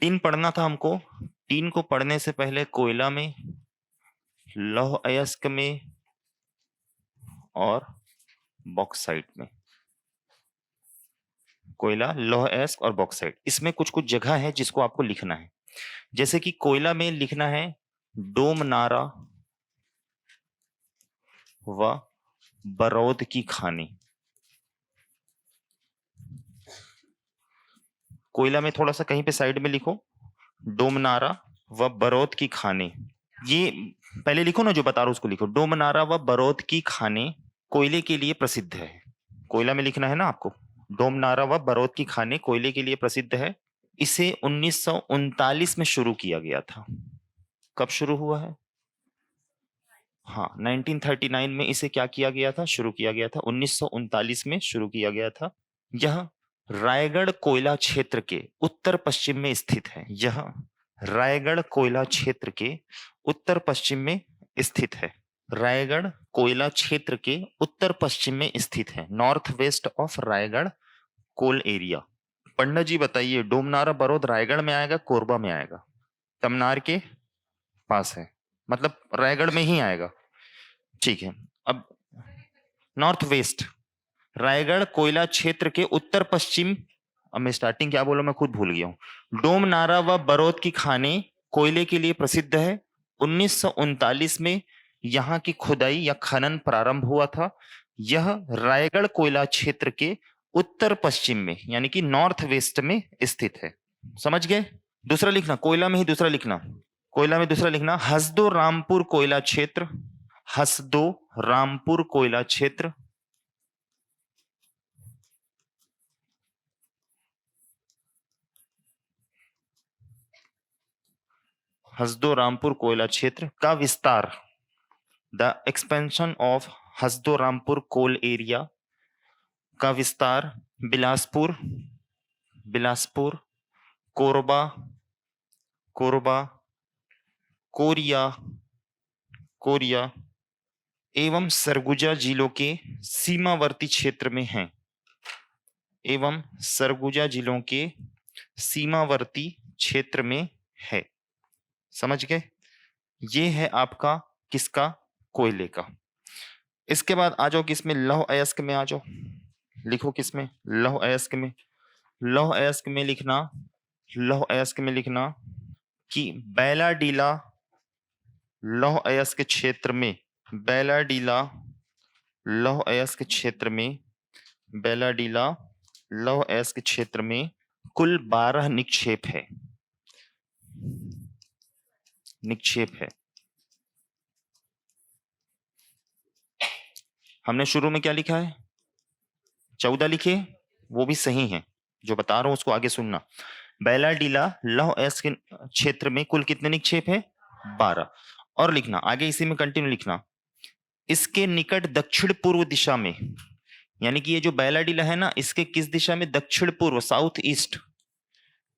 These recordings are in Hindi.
टीन पढ़ना था हमको। टीन को पढ़ने से पहले कोयला में, लौह अयस्क में और बॉक्साइट में। कोयला, लौह अयस्क और बॉक्साइट, इसमें कुछ कुछ जगह है जिसको आपको लिखना है। जैसे कि कोयला में लिखना है डोम नारा व बरौद की खानी। कोयला में थोड़ा सा कहीं पे साइड में लिखो डोमनारा व बरौद की खाने। ये पहले लिखो ना, जो बता रहा हूं उसको लिखो। डोमनारा व बरौद की खाने कोयले के लिए प्रसिद्ध है। कोयला में लिखना है ना आपको, डोमनारा व बरौद की खाने कोयले के लिए प्रसिद्ध है। इसे 1939 में शुरू किया गया था। कब शुरू हुआ है? हाँ, 1939 में इसे क्या किया गया था? शुरू किया गया था। 1939 में शुरू किया गया था। यह रायगढ़ कोयला क्षेत्र के उत्तर पश्चिम में स्थित है। यह रायगढ़ कोयला क्षेत्र के उत्तर पश्चिम में स्थित है। रायगढ़ कोयला क्षेत्र के उत्तर पश्चिम में स्थित है। North west of Raigarh coal area. पंडित जी बताइए, डोमनारा बरौद रायगढ़ में आएगा, कोरबा में आएगा? तमनार के पास है, मतलब रायगढ़ में ही आएगा। ठीक है। अब नॉर्थ वेस्ट, रायगढ़ कोयला क्षेत्र के उत्तर पश्चिम। अब मैं स्टार्टिंग क्या बोला, मैं खुद भूल गया हूं। डोम नारा व बरौद की खाने कोयले के लिए प्रसिद्ध है। 1939 में यहाँ की खुदाई या खनन प्रारंभ हुआ था। यह रायगढ़ कोयला क्षेत्र के उत्तर पश्चिम में यानी कि नॉर्थ वेस्ट में स्थित है। समझ गए? दूसरा लिखना, कोयला में ही दूसरा लिखना। कोयला में दूसरा लिखना हसदो रामपुर कोयला क्षेत्र। हसदो रामपुर कोयला क्षेत्र। हसदो रामपुर कोयला क्षेत्र का विस्तार, the expansion of Hasdeo Rampur coal area का विस्तार बिलासपुर, बिलासपुर, कोरबा, कोरबा, कोरिया, कोरिया एवं सरगुजा जिलों के सीमावर्ती क्षेत्र में है। एवं सरगुजा जिलों के सीमावर्ती क्षेत्र में है। समझ गए? ये है आपका किसका? कोयले का। इसके बाद आ जाओ किसमें? लौह अयस्क में आ जाओ। लिखो किसमें? लौह अयस्क में। लौह अयस्क में लिखना, लौह अयस्क में लिखना कि बैलाडीला लौह अयस्क क्षेत्र में, बैलाडीला लौह अयस्क क्षेत्र में, बैलाडीला लौह अयस्क क्षेत्र में कुल 12 निक्षेप है। निक्षेप है। हमने शुरू में क्या लिखा है? 14 लिखे, वो भी सही है। जो बता रहा हूं उसको आगे सुनना। बैलाडीला लौह अयस्क क्षेत्र में कुल कितने निक्षेप है? 12। और लिखना आगे, इसी में कंटिन्यू लिखना, इसके निकट दक्षिण पूर्व दिशा में, यानी कि ये जो बैलाडीला है ना, इसके किस दिशा में? दक्षिण पूर्व, साउथ ईस्ट।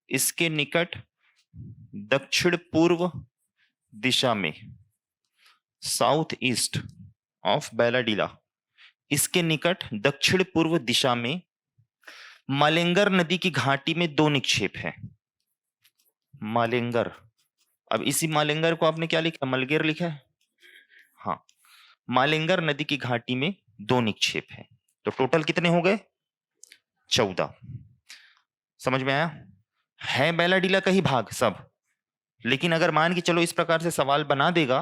इसके निकट दक्षिण पूर्व दिशा में, साउथ ईस्ट ऑफ बैलाडीला, इसके निकट दक्षिण पूर्व दिशा में मालेंगर नदी की घाटी में 2 निक्षेप है। मालेंगर। अब इसी मालेंगर को आपने क्या लिखा? मलगेर लिखा है। हाँ, मालेंगर नदी की घाटी में 2 निक्षेप है। तो टोटल कितने हो गए? 14। समझ में आया? है बैलाडीला का ही भाग सब। लेकिन अगर मान के चलो इस प्रकार से सवाल बना देगा,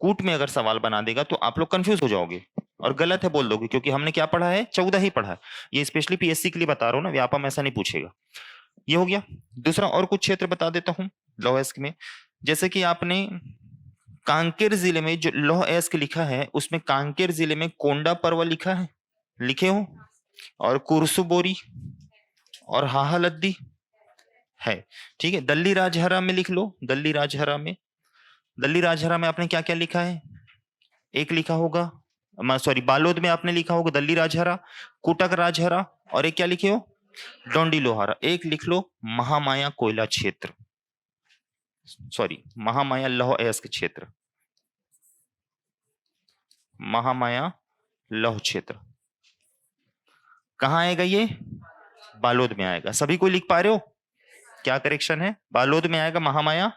कूट में अगर सवाल बना देगा, तो आप लोग कंफ्यूज हो जाओगे और गलत है बोल दोगे, क्योंकि हमने क्या पढ़ा है? 14 ही पढ़ा है। ये स्पेशली पीएससी के लिए बता रहा हूं ना, व्यापम ऐसा नहीं पूछेगा। ये हो गया। दूसरा और कुछ क्षेत्र बता देता हूं लौह अयस्क में। जैसे कि आपने कांकेर जिले में जो लौह अयस्क लिखा है, उसमें कांकेर जिले में कोंडा पर्व लिखा है, लिखे हो? और कुरसुबोरी और हाहालद्दी है। ठीक है। दल्ली राजहरा में लिख लो। दल्ली राजहरा में, दल्ली राजहरा में आपने क्या क्या लिखा है? एक लिखा होगा, सॉरी, बालोद में आपने लिखा होगा दल्ली राजहरा, कुटक राजहरा, और एक क्या लिखे हो? डोंडी लोहारा। एक लिख लो महामाया कोयला क्षेत्र, सॉरी, महामाया लौह अयस्क क्षेत्र, महामाया लौह क्षेत्र। कहां आएगा ये? बालोद में आएगा। सभी को लिख पा रहे हो? क्या करेक्शन है? बालोद में आएगा महामाया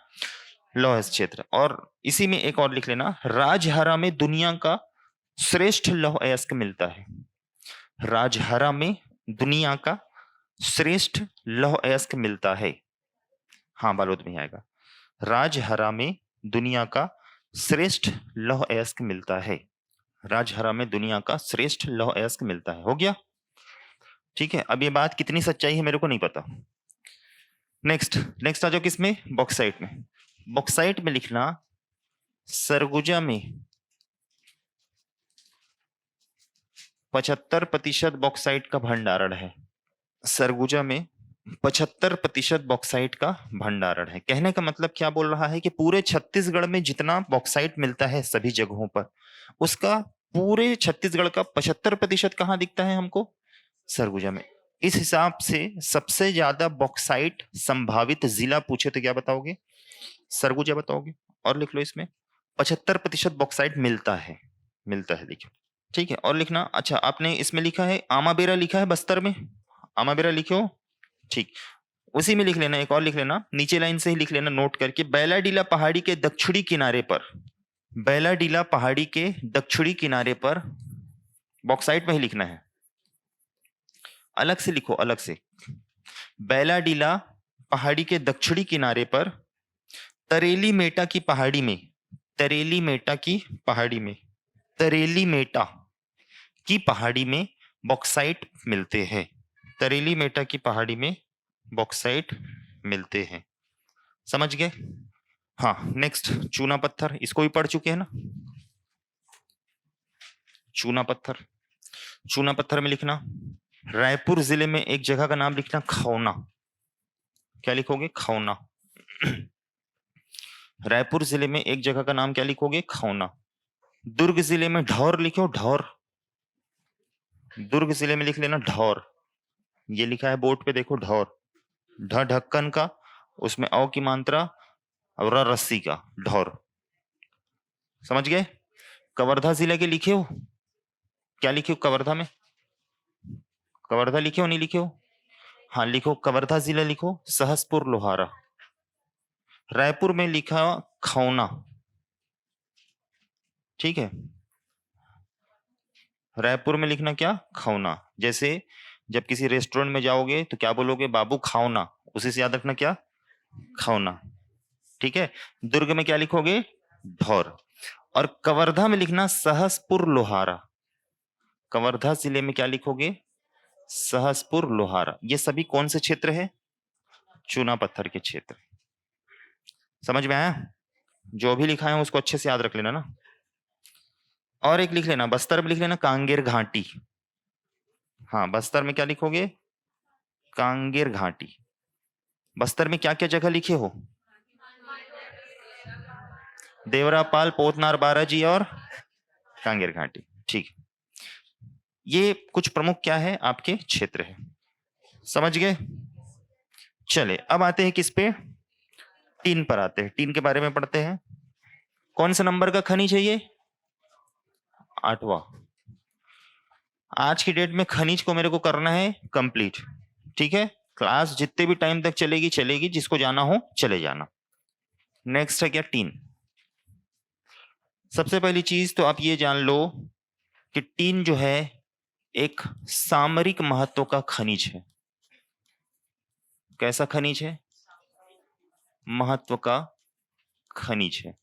लौह क्षेत्र। और इसी में एक और लिख लेना, राजहरा में दुनिया का श्रेष्ठ लौह अयस्क मिलता है। राजहरा में दुनिया का श्रेष्ठ लौह अयस्क मिलता है। हाँ, बालोद में आएगा। राजहरा में दुनिया का श्रेष्ठ लौह अयस्क मिलता है। राजहरा में दुनिया का श्रेष्ठ लौह अयस्क मिलता है। हो गया? ठीक है। अब ये बात कितनी सच्चाई है मेरे को नहीं पता। नेक्स्ट आ जाओ किसमें? बॉक्साइट में। बॉक्साइट में लिखना, सरगुजा में 75% बॉक्साइट का भंडारण है। सरगुजा में 75% बॉक्साइट का भंडारण है। कहने का मतलब क्या बोल रहा है कि पूरे छत्तीसगढ़ में जितना बॉक्साइट मिलता है सभी जगहों पर, उसका पूरे छत्तीसगढ़ का 75% कहाँ दिखता है हमको? सरगुजा में। इस हिसाब से सबसे ज्यादा बॉक्साइट संभावित जिला पूछे तो क्या बताओगे? सरगुजा बताओगे। और लिख लो इसमें 75% बॉक्साइट मिलता है लिखो। ठीक है। और लिखना, अच्छा आपने इसमें लिखा है आमाबेरा, लिखा है बस्तर में, आमाबेरा लिखो। ठीक, उसी में लिख लेना, एक और लिख लेना, नीचे लाइन से ही लिख लेना नोट करके, बैलाडीला पहाड़ी के दक्षिणी किनारे पर, बैलाडीला पहाड़ी के दक्षिणी किनारे पर, बॉक्साइट में ही लिखना है, अलग से लिखो, अलग से। बैलाडीला पहाड़ी के दक्षिणी किनारे पर तरेली मेटा की पहाड़ी में, तरेली मेटा की पहाड़ी में, तरेली मेटा की पहाड़ी में बॉक्साइट मिलते हैं। तरेली मेटा की पहाड़ी में बॉक्साइट मिलते हैं। समझ गए? हाँ। नेक्स्ट, चूना पत्थर, इसको भी पढ़ चुके हैं ना? चूना पत्थर, चूना पत्थर में लिखना, रायपुर जिले में एक जगह का नाम लिखना, खौना। क्या लिखोगे? खौना। रायपुर जिले में एक जगह का नाम क्या लिखोगे? खौना। दुर्ग जिले में ढौर लिखो, ढौर। दुर्ग जिले में लिख लेना ढौर। ये लिखा है बोर्ड पे, देखो ढौर, ढ ढक्कन का, उसमें औ की मात्रा और रस्सी का, ढौर। समझ गए? कवर्धा जिले के लिखे हो, क्या लिखे हो कवर्धा में? कवर्धा लिखे हो, नहीं लिखे हो? हाँ लिखो, कवर्धा जिला लिखो, सहसपुर लोहारा। रायपुर में लिखा खौना। ठीक है, रायपुर में लिखना क्या? खौना। जैसे जब किसी रेस्टोरेंट में जाओगे तो क्या बोलोगे? बाबू खाओना, उसी से याद रखना क्या? खौना। ठीक है। दुर्ग में क्या लिखोगे? ढौर। और कवर्धा में लिखना सहसपुर लोहारा। कवर्धा जिले में क्या लिखोगे? सहसपुर लोहारा। ये सभी कौन से क्षेत्र है? चूना पत्थर के क्षेत्र। समझ में आया? जो भी लिखा है उसको अच्छे से याद रख लेना ना। और एक लिख लेना, बस्तर में लिख लेना कांगेर घाटी। हाँ, बस्तर में क्या लिखोगे? कांगेर घाटी। बस्तर में क्या क्या जगह लिखे हो? देवरापाल, पोतनार बाराजी और कांगेर घाटी। ठीक, ये कुछ प्रमुख क्या है आपके क्षेत्र है। समझ गए? चले अब आते हैं किस पे? टीन पर आते हैं। टीन के बारे में पढ़ते हैं। कौन सा नंबर का खनिज है ये? 8वां। आज की डेट में खनिज को मेरे को करना है कंप्लीट। ठीक है, क्लास जितने भी टाइम तक चलेगी चलेगी, जिसको जाना हो चले जाना। नेक्स्ट है क्या? टीन। सबसे पहली चीज तो आप ये जान लो कि टीन जो है एक सामरिक महत्व का खनिज है। कैसा खनिज है? महत्व का खनिज है।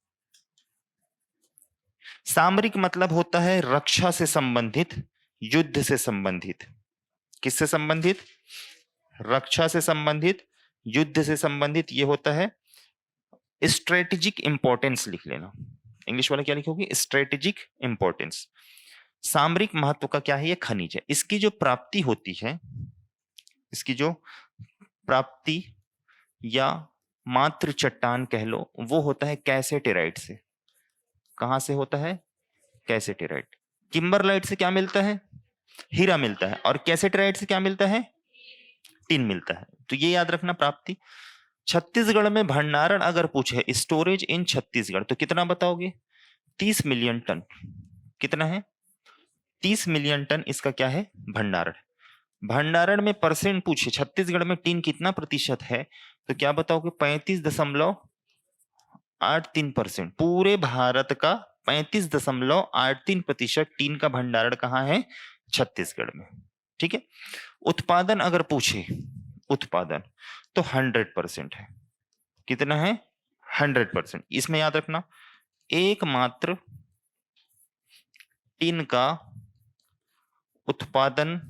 सामरिक मतलब होता है रक्षा से संबंधित, युद्ध से संबंधित। किससे संबंधित? रक्षा से संबंधित, युद्ध से संबंधित। ये होता है स्ट्रेटेजिक इंपॉर्टेंस। लिख लेना, इंग्लिश वाला क्या लिखोगे? Strategic importance. सामरिक महत्व का क्या है? ये खनिज है। इसकी जो प्राप्ति होती है, इसकी जो प्राप्ति या मात्र चट्टान कह लो, वो होता है कैसेटेराइट से। कहां से होता है? कैसेटेराइट। किम्बरलाइट से क्या मिलता है? हीरा मिलता है। और कैसेटेराइट से क्या मिलता है? टिन मिलता है। तो ये याद रखना प्राप्ति। छत्तीसगढ़ में भंडारण अगर पूछे, स्टोरेज इन छत्तीसगढ़, तो कितना बताओगे? 30 मिलियन टन। कितना है? 30 मिलियन टन इसका क्या है? भंडारण। भंडारण में परसेंट पूछे, छत्तीसगढ़ में टीन कितना प्रतिशत है, तो क्या बताओगे? 35.83%। पूरे भारत का 35.83% टीन का भंडारण कहाँ है? छत्तीसगढ़ में। ठीक है। उत्पादन अगर पूछे, उत्पादन तो 100% है। कितना है? 100%। इसमें याद रखना, एकमात्र टीन का उत्पादन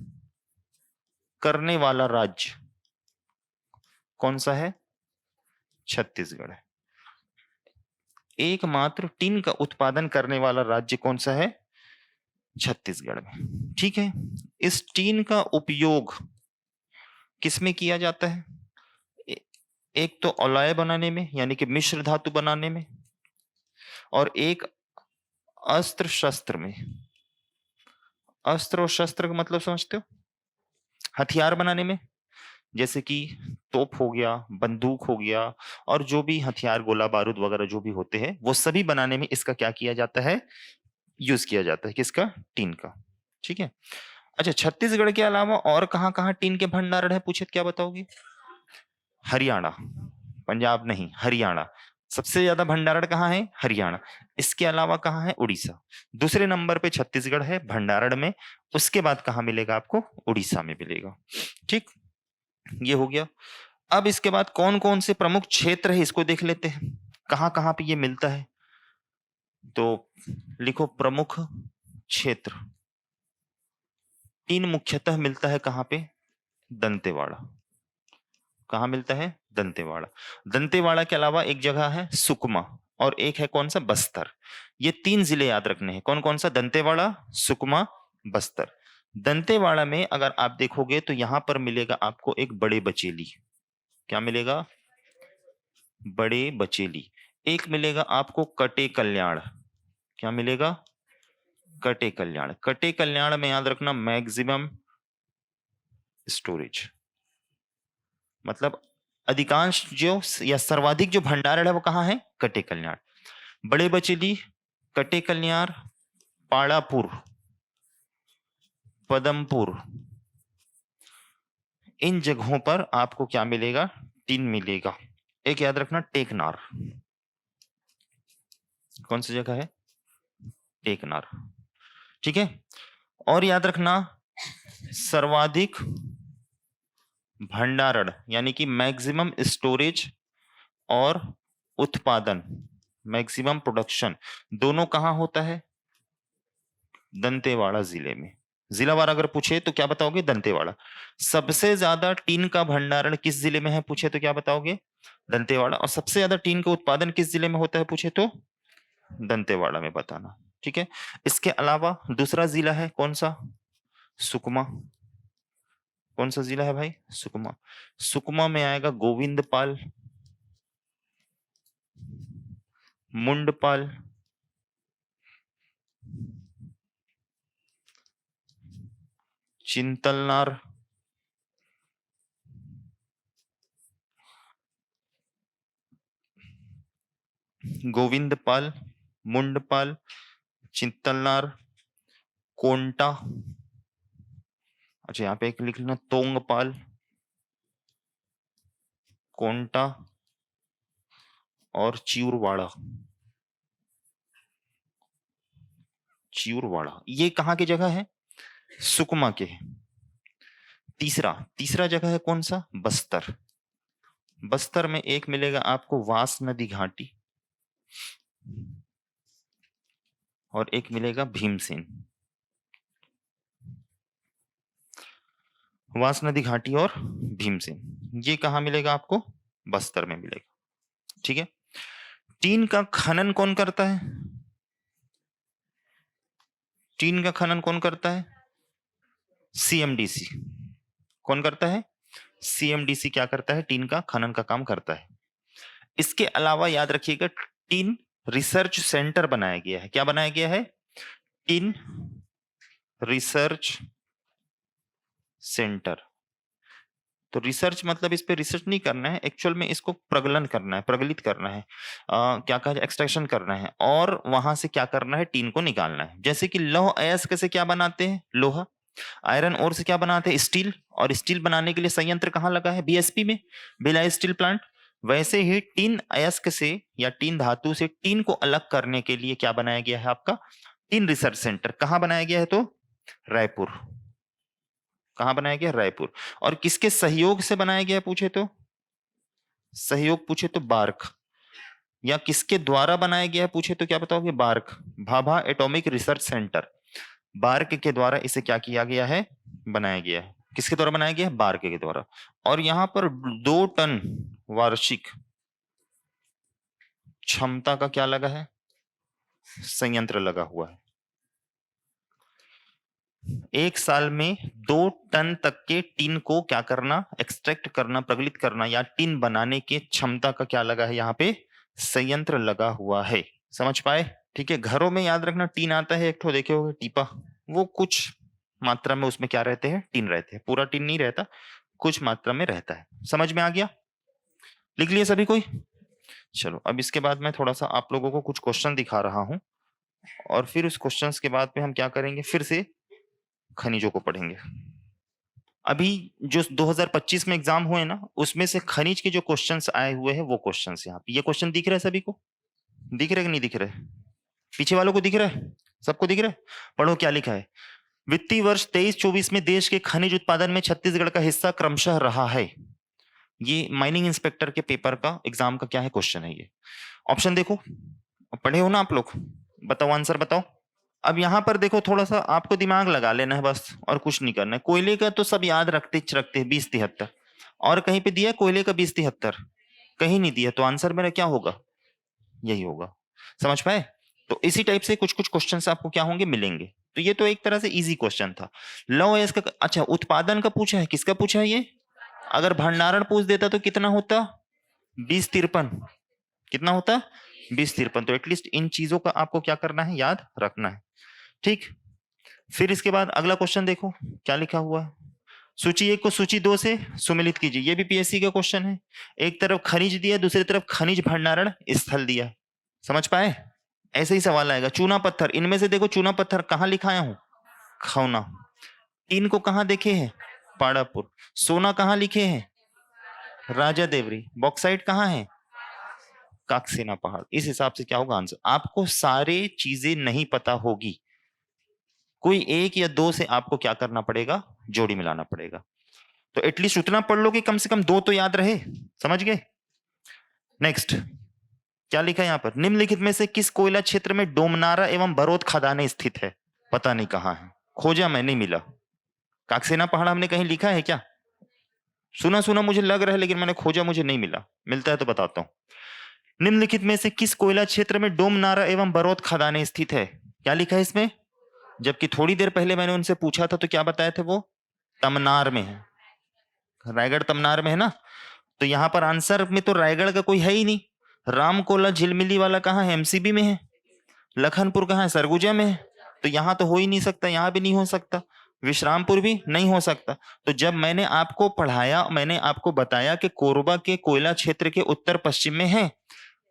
करने वाला राज्य कौन सा है? छत्तीसगढ़ है। एकमात्र टीन का उत्पादन करने वाला राज्य कौन सा है? छत्तीसगढ़ में। ठीक है। इस टीन का उपयोग किसमें किया जाता है? एक तो औलाय बनाने में, यानी कि मिश्र धातु बनाने में, और एक अस्त्र शस्त्र में। अस्त्र और शस्त्र का मतलब समझते हो? हथियार बनाने में, जैसे कि तोप हो गया, बंदूक हो गया, और जो भी हथियार, गोला बारूद वगैरह जो भी होते हैं, वो सभी बनाने में इसका क्या किया जाता है? यूज किया जाता है। किसका? टीन का। ठीक है। अच्छा, छत्तीसगढ़ के अलावा और कहां कहां टीन के भंडारण है पूछे, क्या बताओगे? हरियाणा, पंजाब नहीं, हरियाणा। सबसे ज्यादा भंडारण कहाँ है? हरियाणा। इसके अलावा कहाँ है? उड़ीसा। दूसरे नंबर पे छत्तीसगढ़ है भंडारण में। उसके बाद कहाँ मिलेगा आपको? उड़ीसा में मिलेगा। ठीक, ये हो गया। अब इसके बाद कौन कौन से प्रमुख क्षेत्र है इसको देख लेते हैं, कहां कहां पे ये मिलता है। तो लिखो प्रमुख क्षेत्र। टीन मुख्यतः मिलता है कहां पे? दंतेवाड़ा। कहां मिलता है? दंतेवाड़ा। दंतेवाड़ा के अलावा एक जगह है सुकमा, और एक है कौन सा? बस्तर। ये 3 जिले याद रखने हैं। कौन कौन सा? दंतेवाड़ा, सुकमा, बस्तर। दंतेवाड़ा में अगर आप देखोगे तो यहां पर मिलेगा आपको एक बड़े बचेली। क्या मिलेगा? बड़े बचेली। एक मिलेगा आपको कटे कल्याण। क्या मिलेगा? कटे कल्याण। कटे कल्याण में याद रखना मैक्सिमम स्टोरेज, मतलब अधिकांश जो या सर्वाधिक जो भंडारण है वो कहाँ है? कटे कल्याण। बड़े बचेली, कटे कल्याण, पाड़ापुर, पदमपुर, इन जगहों पर आपको क्या मिलेगा? टीन मिलेगा। एक याद रखना टेकनार। कौन सी जगह है? टेकनार। ठीक है। और याद रखना सर्वाधिक भंडारण यानी कि मैक्सिमम स्टोरेज और उत्पादन, मैक्सिमम प्रोडक्शन, दोनों कहां होता है? दंतेवाड़ा जिले में। जिलावार अगर पूछे तो क्या बताओगे? दंतेवाड़ा। सबसे ज्यादा टीन का भंडारण किस जिले में है पूछे तो क्या बताओगे? दंतेवाड़ा। और सबसे ज्यादा टीन का उत्पादन किस जिले में होता है पूछे तो? दंतेवाड़ा में बताना। ठीक है। इसके अलावा दूसरा जिला है कौन सा? सुकमा। कौन सा जिला है भाई? सुकमा। सुकमा में आएगा गोविंदपाल, मुंडपाल, चिंतलनार, गोविंदपाल, मुंडपाल, चिंतलनार, कोंटा। अच्छा, यहाँ पे एक लिख लेना तोंगपाल, कोंटा और चिउरवाड़ा। चिउरवाड़ा ये कहाँ की जगह है? सुकमा के है। तीसरा तीसरा जगह है कौन सा? बस्तर। बस्तर में एक मिलेगा आपको वास नदी घाटी, और एक मिलेगा भीमसेन। वास नदी घाटी और भीमसेन, ये कहां मिलेगा आपको? बस्तर में मिलेगा। ठीक है। टीन का खनन कौन करता है? टीन का खनन कौन करता है? सीएमडीसी। कौन करता है? सीएमडीसी क्या करता है? टीन का खनन का काम करता है। इसके अलावा याद रखिएगा टीन रिसर्च सेंटर बनाया गया है। क्या बनाया गया है? Tin research centre. तो रिसर्च मतलब इस पे रिसर्च नहीं करना है, एक्चुअल में इसको प्रगलन करना है, प्रगलित करना है, क्या कहा जाए, एक्सट्रैक्शन करना है, और वहां से क्या करना है? टीन को निकालना है। जैसे कि लौह अयस्क से क्या बनाते हैं? लोहा। आयरन ओर से क्या बनाते हैं? स्टील। और स्टील बनाने के लिए संयंत्र कहाँ लगा है? बीएसपी में, भिलाई स्टील प्लांट। वैसे ही टीन अयस्क से या टीन धातु से टीन को अलग करने के लिए क्या बनाया गया है आपका? Tin research centre. कहाँ बनाया गया है? तो रायपुर। कहाँ बनाया गया? रायपुर। और किसके सहयोग से बनाया गया पूछे तो? सहयोग पूछे तो बार्क। या किसके द्वारा बनाया गया पूछे तो क्या बताओगे? BARC, Bhabha atomic research centre. BARC के द्वारा इसे क्या किया गया है? बनाया गया है। किसके द्वारा बनाया गया है? बार्क के द्वारा। और यहां पर 2 टन वार्षिक क्षमता का क्या लगा है? संयंत्र लगा हुआ है। एक साल में 2 टन तक के टीन को क्या करना? एक्सट्रैक्ट करना, प्रगलित करना या टीन बनाने के क्षमता का क्या लगा है? यहाँ पे संयंत्र लगा हुआ है। समझ पाए? ठीक है। घरों में याद रखना टीन आता है एक ठो, देखे होगे टीपा, वो कुछ मात्रा में उसमें क्या रहते हैं? टीन रहते हैं। पूरा टीन नहीं रहता, कुछ मात्रा में रहता है। समझ में आ गया? लिख लिए सभी कोई? चलो अब इसके बाद मैं थोड़ा सा आप लोगों को कुछ क्वेश्चन दिखा रहा हूं और फिर उस क्वेश्चंस के बाद में हम क्या करेंगे? फिर से खनिजों को पढ़ेंगे। अभी जो 2025 में एग्जाम हुए ना, उसमें से खनिज के जो क्वेश्चंस आए हुए हैं वो क्वेश्चंस यहाँ पे। ये क्वेश्चन दिख रहा है सभी को? दिख रहा है कि नहीं दिख रहा है? पीछे वालों को दिख रहा है? सबको दिख रहा है? पढ़ो क्या लिखा है। वित्तीय वर्ष 23-24 में देश के खनिज उत्पादन में छत्तीसगढ़ का हिस्सा क्रमशः रहा है। ये माइनिंग इंस्पेक्टर के पेपर का एग्जाम का क्या है क्वेश्चन है ये। ऑप्शन देखो, पढ़े हो ना आप लोग? बताओ आंसर बताओ। अब यहां पर देखो, थोड़ा सा आपको दिमाग लगा लेना है बस, और कुछ नहीं करना है। कोयले का तो सब याद रखते 20-73, और कहीं पे दिया कोयले का 20-73, कहीं नहीं दिया, तो आंसर मेरा क्या होगा? यही होगा। समझ पाए? तो इसी टाइप से कुछ कुछ क्वेश्चन आपको क्या होंगे? मिलेंगे। तो ये तो एक तरह से इजी क्वेश्चन था। लौ इसका अच्छा उत्पादन का पूछा है, किसका पूछा है ये? अगर भंडारण पूछ देता तो कितना होता? 20-53। कितना होता? 20-53। तो एटलीस्ट इन चीजों का आपको क्या करना है? याद रखना है। ठीक। फिर इसके बाद अगला क्वेश्चन देखो क्या लिखा हुआ है। सूची 1 को सूची 2 से सुमेलित कीजिए। ये भी पीएससी का क्वेश्चन है। एक तरफ खनिज दिया, दूसरी तरफ खनिज भंडारण स्थल दिया। समझ पाए? ऐसे ही सवाल आएगा। चूना पत्थर, इनमें से देखो चूना पत्थर कहां लिखाया हूं? खौना। टीन को कहां देखे हैं? पाड़ापुर। सोना कहां लिखे हैं? राजा देवरी। बॉक्साइट कहां है? काकसेना पहाड़। इस हिसाब से क्या होगा आंसर? आपको सारे चीजें नहीं पता होगी, कोई एक या दो से आपको क्या करना पड़ेगा? जोड़ी मिलाना पड़ेगा। तो एटलीस्ट उतना पढ़ लो कि कम से कम 2 तो याद रहे। समझ गए? नेक्स्ट क्या लिखा है यहां पर? निम्नलिखित में से किस कोयला क्षेत्र में डोमनारा एवं बरोद खदानें स्थित है? पता नहीं कहां है, खोजा मैं नहीं मिला। काकसेना पहाड़ हमने कहीं लिखा है क्या? सुना सुना मुझे लग रहा है, लेकिन मैंने खोजा, मुझे नहीं मिला। मिलता है तो बताता हूं। निम्नलिखित में से किस कोयला क्षेत्र में डोमनारा एवं बरोद खदानें स्थित है? क्या लिखा है इसमें? जबकि थोड़ी देर पहले मैंने उनसे पूछा था तो क्या बताए थे वो? तमनार में है। रायगढ़ तमनार में है ना। तो यहां पर आंसर में तो रायगढ़ का कोई है ही नहीं। रामकोला झिलमिली वाला कहाँ है? एमसीबी में है। लखनपुर कहाँ है? सरगुजा में है। तो यहां तो हो ही नहीं सकता, यहां भी नहीं हो सकता, विश्रामपुर भी नहीं हो सकता। तो जब मैंने आपको पढ़ाया, मैंने आपको बताया कि कोरबा के कोयला क्षेत्र के उत्तर पश्चिम में है,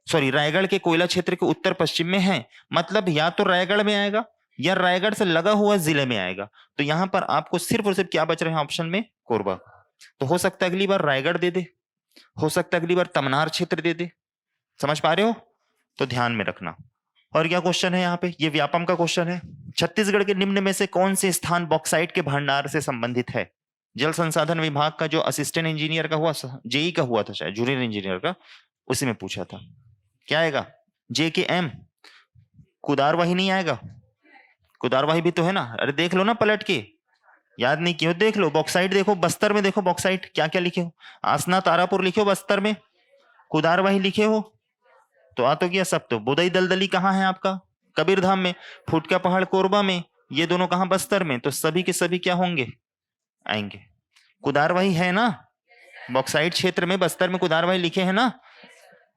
सॉरी रायगढ़ के कोयला क्षेत्र के उत्तर पश्चिम में है, मतलब या तो रायगढ़ में आएगा या रायगढ़ से लगा हुआ जिले में आएगा। तो यहां पर आपको सिर्फ और सिर्फ क्या बच रहे हैं ऑप्शन में? कोरबा। तो हो सकता है अगली बार रायगढ़ दे दे, हो सकता है अगली बार तमनार क्षेत्र दे दे। समझ पा रहे हो? तो ध्यान में रखना। और क्या क्वेश्चन है यहाँ पे? ये व्यापम का क्वेश्चन है। छत्तीसगढ़ के निम्न में से कौन से स्थान बॉक्साइट के भंडार से संबंधित है? जल संसाधन विभाग का जो असिस्टेंट इंजीनियर का हुआ, जेई का हुआ था शायद, जूनियर इंजीनियर का, उसी में पूछा था। क्या आएगा? JKM। कुदारवाही नहीं आएगा? कुदारवाही भी तो है ना। अरे देख लो ना पलट के, याद नहीं किया देख लो। बॉक्साइट देखो, बस्तर में देखो बॉक्साइट क्या क्या लिखे हो। आसना तारापुर लिखे हो बस्तर में, कुदारवाही लिखे हो, तो आ तो गया सब। तो बुदई दलदली कहाँ है आपका? कबीरधाम में। फुटका पहाड़ कोरबा में, ये दोनों कहाँ? बस्तर में। तो सभी के सभी क्या होंगे? आएंगे। कुदारवाही है ना बॉक्साइट क्षेत्र में, बस्तर में कुदारवाही लिखे हैं ना।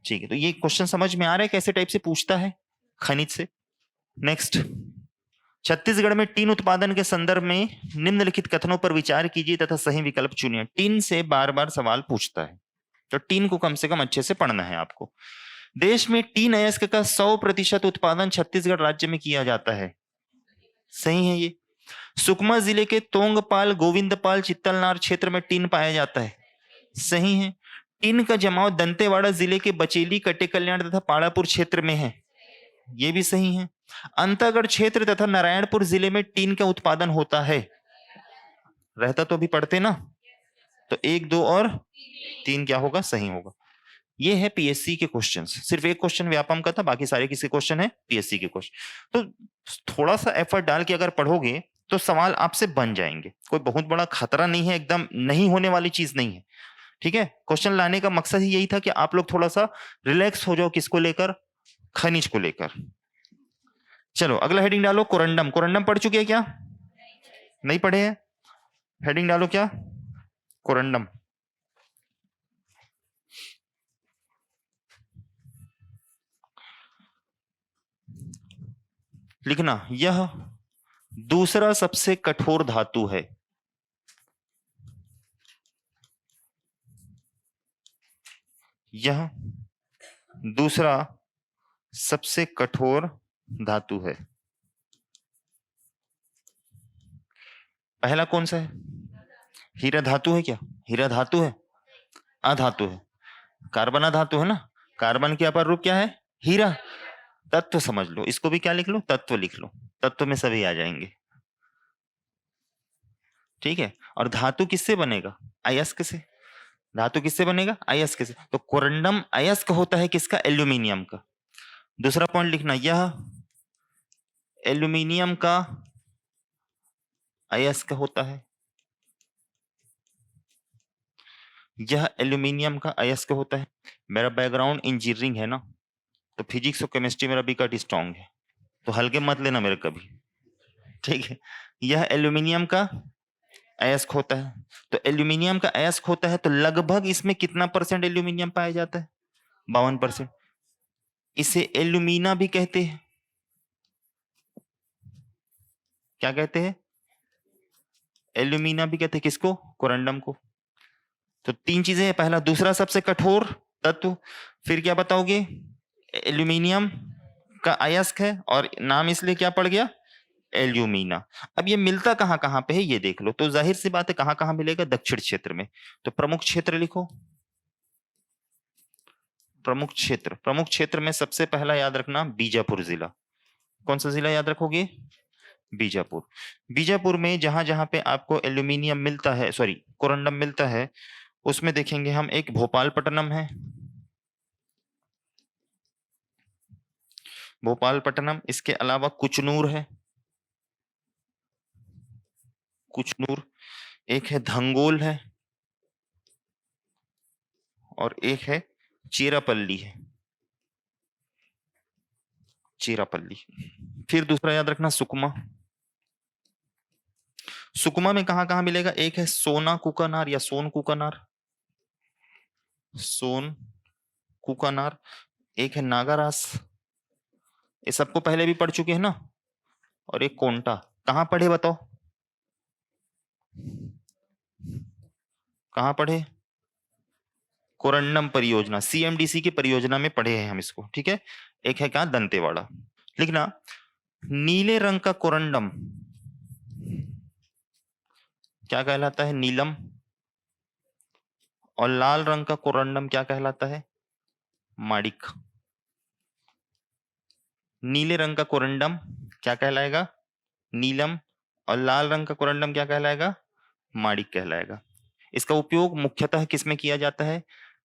ठीक है। तो ये क्वेश्चन समझ में आ रहा है कैसे टाइप से पूछता है खनिज से। नेक्स्ट, छत्तीसगढ़ में टीन उत्पादन के संदर्भ में निम्नलिखित कथनों पर विचार कीजिए तथा सही विकल्प चुनिए। टीन से बार बार सवाल पूछता है, तो टीन को कम से कम अच्छे से पढ़ना है आपको। देश में टीन अयस्क का 100% उत्पादन छत्तीसगढ़ राज्य में किया जाता है। सही है ये। सुकमा जिले के तोंगपाल गोविंदपाल चित्तलनार क्षेत्र में टिन पाया जाता है। सही है। टिन का जमाव दंतेवाड़ा जिले के बचेली, कटे कल्याण तथा पाड़ापुर क्षेत्र में है। ये भी सही है। अंतागढ़ क्षेत्र तथा नारायणपुर जिले में टिन का उत्पादन होता है। रहता तो अभी पढ़ते ना, तो 1, 2 और 3 क्या होगा? सही होगा। ये है पीएससी के क्वेश्चंस। सिर्फ एक क्वेश्चन व्यापम का था, बाकी सारे किसी क्वेश्चन है पीएससी के क्वेश्चन। तो थोड़ा सा एफर्ट डाल के अगर पढ़ोगे तो सवाल आपसे बन जाएंगे। कोई बहुत बड़ा खतरा नहीं है, एकदम नहीं होने वाली चीज नहीं है। ठीक है, क्वेश्चन लाने का मकसद ही यही था कि आप लोग थोड़ा सा रिलैक्स हो जाओ। किसको लेकर? खनिज को लेकर। चलो अगला हेडिंग डालो, कोरंडम। कोरंडम पढ़ चुके हैं क्या? नहीं पढ़े हैं? हेडिंग डालो क्या? कोरंडम। लिखना, यह दूसरा सबसे कठोर धातु है। यह दूसरा सबसे कठोर धातु है। पहला कौन सा है? हीरा धातु है क्या? हीरा धातु है? अधातु है। कार्बन अधातु है ना। कार्बन के अपर रूप क्या है? हीरा। तत्व समझ लो, इसको भी क्या लिख लो? तत्व लिख लो। तत्व में सभी आ जाएंगे। ठीक है। और धातु किससे बनेगा? अयस्क से। धातु किससे बनेगा? अयस्क से। तो कोरंडम अयस्क होता है किसका? एल्यूमिनियम का। दूसरा पॉइंट लिखना, यह एल्यूमिनियम का अयस्क होता है। यह एल्यूमिनियम का अयस्क होता है। मेरा बैकग्राउंड इंजीनियरिंग है ना, तो फिजिक्स और केमिस्ट्री मेरा बिकट स्ट्रांग है, तो हल्के मत लेना मेरे कभी। ठीक है। यह एल्यूमिनियम का अयस्क होता है। तो एल्यूमिनियम का अयस्क होता है, तो लगभग इसमें कितना % एल्यूमिनियम पाया जाता है? 52%। इसे एल्यूमिना भी कहते हैं। क्या कहते हैं? एल्यूमिना भी कहते हैं। किसको? कोरंडम को। तो 3 चीजें हैं। पहला, दूसरा सबसे कठोर तत्व। फिर क्या बताओगे? एल्यूमिनियम का अयस्क है, और नाम इसलिए क्या पड़ गया? एल्यूमिना। अब ये मिलता कहां कहां पे है ये देख लो। तो जाहिर सी बात है कहां कहां मिलेगा? दक्षिण क्षेत्र में। तो प्रमुख क्षेत्र लिखो। प्रमुख क्षेत्र। प्रमुख क्षेत्र में सबसे पहला याद रखना बीजापुर जिला। कौन सा जिला याद रखोगे? बीजापुर। बीजापुर में जहां जहां पे आपको एल्यूमिनियम मिलता है, सॉरी कोरंडम मिलता है, उसमें देखेंगे हम, एक भोपालपट्टनम है। भोपालपट्टनम। इसके अलावा कुचनूर है। कुचनूर। एक है धंगोल है, और एक है चेरापल्ली है। चेरापल्ली। फिर दूसरा याद रखना सुकमा। सुकमा में कहां कहां मिलेगा? एक है सोना कुकानार या सोन कुकानार। सोन कुकानार। एक है नागारास, ये सबको पहले भी पढ़ चुके हैं ना। और एक कोंटा। कहां पढ़े बताओ? कहां पढ़े? कोरंडम परियोजना, सीएमडीसी की परियोजना में पढ़े हैं हम इसको। ठीक है। एक है क्या? दंतेवाड़ा। लिखना, नीले रंग का कोरंडम क्या कहलाता है? नीलम। और लाल रंग का कोरंडम क्या कहलाता है? माणिक। नीले रंग का कोरंडम क्या कहलाएगा? नीलम। और लाल रंग का कोरंडम क्या कहलाएगा? माणिक कहलाएगा। इसका उपयोग मुख्यतः किसमें किया जाता है?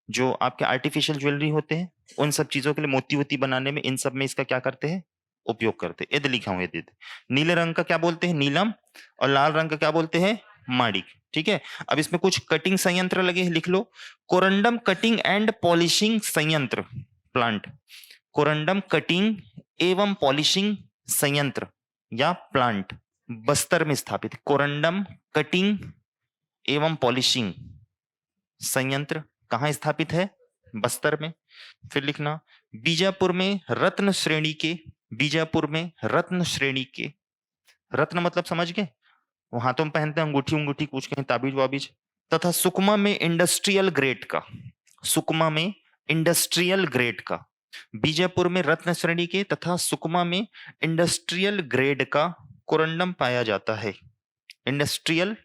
जो आपके आर्टिफिशियल ज्वेलरी होते हैं, उन सब चीजों के लिए, मोती वोती बनाने में, इन सब में इसका क्या करते हैं? उपयोग करते हैं। यदि लिखा हूं यदि। नीले रंग का क्या बोलते हैं? नीलम। और लाल रंग का क्या बोलते हैं? माणिक। ठीक है। अब इसमें कुछ कटिंग संयंत्र लगे हैं, लिख लो। कोरंडम कटिंग एंड पॉलिशिंग संयंत्र प्लांट। कोरंडम कटिंग एवं पॉलिशिंग संयंत्र या प्लांट बस्तर में स्थापित। कोरंडम कटिंग एवं पॉलिशिंग संयंत्र कहां स्थापित है? बस्तर में। फिर लिखना, बीजापुर में रत्न श्रेणी के। बीजापुर में रत्न श्रेणी के। रत्न मतलब समझ गए? वो हाथों में पहनते हैं, अंगूठी अंगूठी, कुछ कहीं ताबीज वाबीज। तथा सुकमा में इंडस्ट्रियल ग्रेड का। सुकमा में इंडस्ट्रियल ग्रेड का। बीजापुर में रत्न श्रेणी के तथा सुकमा में इंडस्ट्रियल ग्रेड का कोरंडम पाया जाता है। इंडस्ट्रियल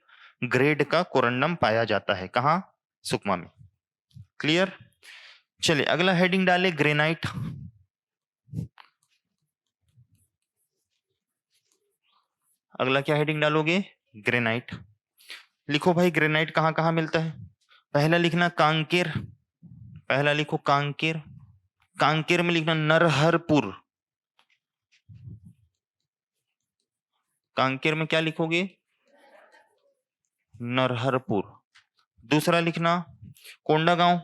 ग्रेड का कोरंडम पाया जाता है। कहाँ? सुकमा में। क्लियर? चलिए अगला हेडिंग डाले ग्रेनाइट। अगला क्या हेडिंग डालोगे? ग्रेनाइट। लिखो भाई ग्रेनाइट कहाँ कहाँ मिलता है। पहला लिखना कांकेर, पहला लिखो कांकेर। कांकेर में लिखना नरहरपुर। कांकेर में क्या लिखोगे? नरहरपुर। दूसरा लिखना कोंडागांव।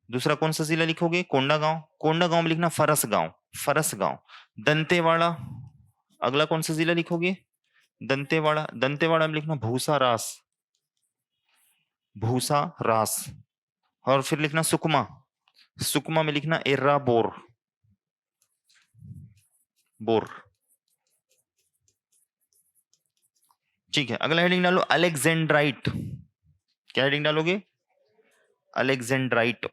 दूसरा कौन सा जिला लिखोगे? कोंडागांव। कोंडागांव में लिखना फरसगांव, फरसगांव। दंतेवाड़ा। अगला कौन सा जिला लिखोगे? दंतेवाड़ा। दंतेवाड़ा में लिखना भूसा रास, भूसा रास। और फिर लिखना सुकमा। सुकमा में लिखना एर्रा बोर, बोर। ठीक है अगला हेडिंग डालो अलेक्जेंड्राइट। क्या हेडिंग डालोगे? अलेक्जेंड्राइट।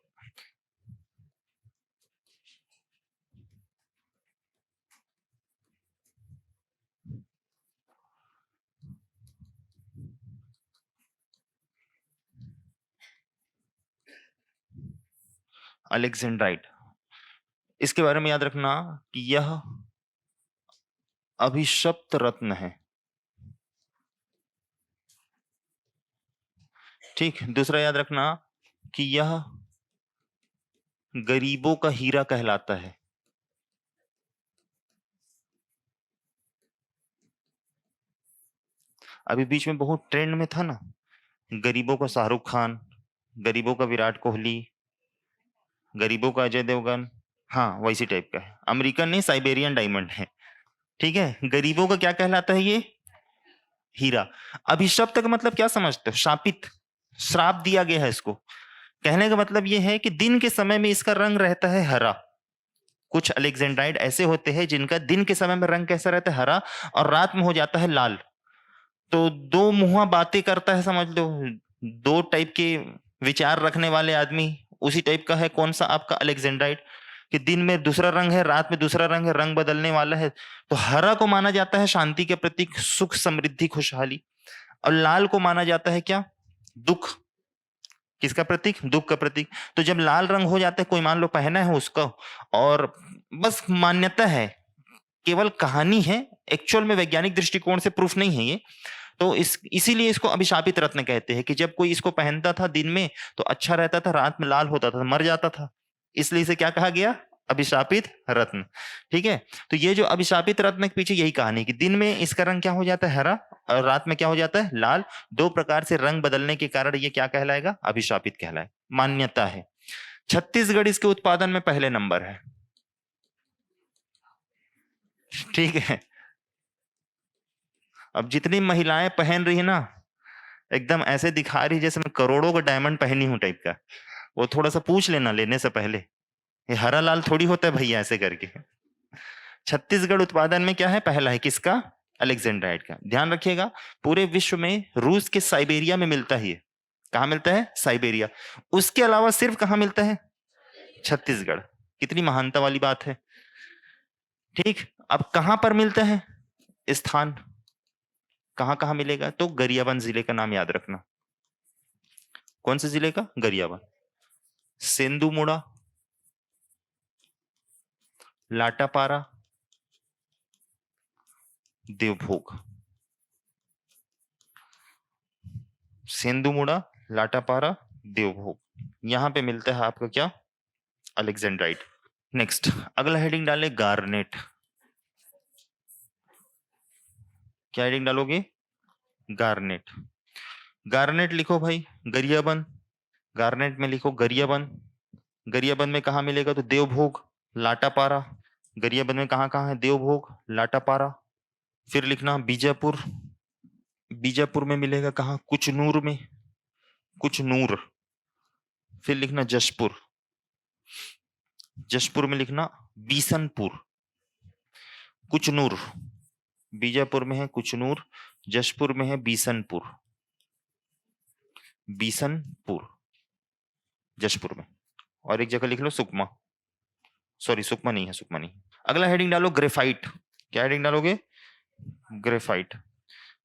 अलेक्जेंड्राइट, इसके बारे में याद रखना कि यह अभिशप्त रत्न है। ठीक। दूसरा याद रखना कि यह गरीबों का हीरा कहलाता है। अभी बीच में बहुत ट्रेंड में था ना, गरीबों का शाहरुख खान, गरीबों का विराट कोहली, गरीबों का अजय देवगन। हाँ वैसी टाइप का है। अमेरिकन नहीं, साइबेरियन डायमंड है। ठीक है। गरीबों का क्या कहलाता है? ये हीरा। अभिशप्त का मतलब क्या समझते हो? शापित, श्राप दिया गया है इसको। कहने का मतलब ये है कि दिन के समय में इसका रंग रहता है हरा। कुछ अलेक्जेंड्राइड ऐसे होते हैं जिनका दिन के समय में रंग कैसा रहता है? हरा, और रात में हो जाता है लाल। तो दो मुहा बातें करता है, समझ लो। दो टाइप के विचार रखने वाले आदमी, उसी टाइप का है कौन सा? आपका अलेक्जेंड्राइड। कि दिन में दूसरा रंग है, रात में दूसरा रंग है, रंग बदलने वाला है। तो हरा को माना जाता है शांति के प्रतीक, सुख समृद्धि खुशहाली। और लाल को माना जाता है क्या? दुख। किसका प्रतीक? दुख का प्रतीक। तो जब लाल रंग हो जाता है, कोई मान लो पहना है उसको, और बस मान्यता है, केवल कहानी है, एक्चुअल में वैज्ञानिक दृष्टिकोण से प्रूफ नहीं है ये। तो इसीलिए इसको अभिशापित रत्न कहते हैं कि जब कोई इसको पहनता था दिन में तो अच्छा रहता था, रात में लाल होता था, मर जाता था। इसलिए इसे क्या कहा गया? अभिशापित रत्न। ठीक है। तो ये जो अभिशापित रत्न के पीछे यही कहानी कि दिन में इसका रंग क्या हो जाता है? हरा, और रात में क्या हो जाता है? लाल। दो प्रकार से रंग बदलने के कारण ये क्या कहलाएगा? अभिशापित कहलाए। मान्यता है। छत्तीसगढ़ इसके उत्पादन में पहले नंबर है। ठीक है। अब जितनी महिलाएं पहन रही है ना, एकदम ऐसे दिखा रही जैसे मैं करोड़ों का डायमंड पहनी हूं टाइप का। वो थोड़ा सा पूछ लेना लेने से पहले, ये हरा लाल थोड़ी होता है भैया ऐसे करके। छत्तीसगढ़ उत्पादन में क्या है? पहला है। किसका? अलेक्जेंड्राइड का। ध्यान रखिएगा, पूरे विश्व में रूस के साइबेरिया में मिलता है ये। कहाँ मिलता है? साइबेरिया। उसके अलावा सिर्फ कहाँ मिलता है? छत्तीसगढ़। कितनी महानता वाली बात है। ठीक। अब कहां पर मिलता है? स्थान कहां कहां मिलेगा? तो गरियाबंद जिले का नाम याद रखना। कौन से जिले का? गरियाबंद। सेंदुमुड़ा, लाटापारा, देवभोग। सेंदुमुड़ा, लाटापारा, देवभोग, यहां पे मिलता है आपका क्या? अलेक्जेंड्राइट। नेक्स्ट अगला हेडिंग डाले गार्नेट। क्या हेडिंग डालोगे? गार्नेट। गार्नेट लिखो भाई गरियाबंद। गार्नेट में लिखो गरियाबंद। गरियाबंद में कहा मिलेगा? तो देवभोग, लाटापारा। गरियाबंद में कहां कहां है? देवभोग, लाटापारा। फिर लिखना बीजापुर। बीजापुर में मिलेगा कहां? कुचनूर में, कुचनूर। फिर लिखना जशपुर। जशपुर में लिखना बीसनपुर। कुचनूर बीजापुर में है, कुचनूर जशपुर में है, बीसनपुर। बीसनपुर जशपुर में। और एक जगह लिख लो सुकमा। सॉरी सुकमा नहीं है, सुकमा नहीं। अगला हेडिंग डालो ग्रेफाइट। क्या हेडिंग डालोगे? ग्रेफाइट।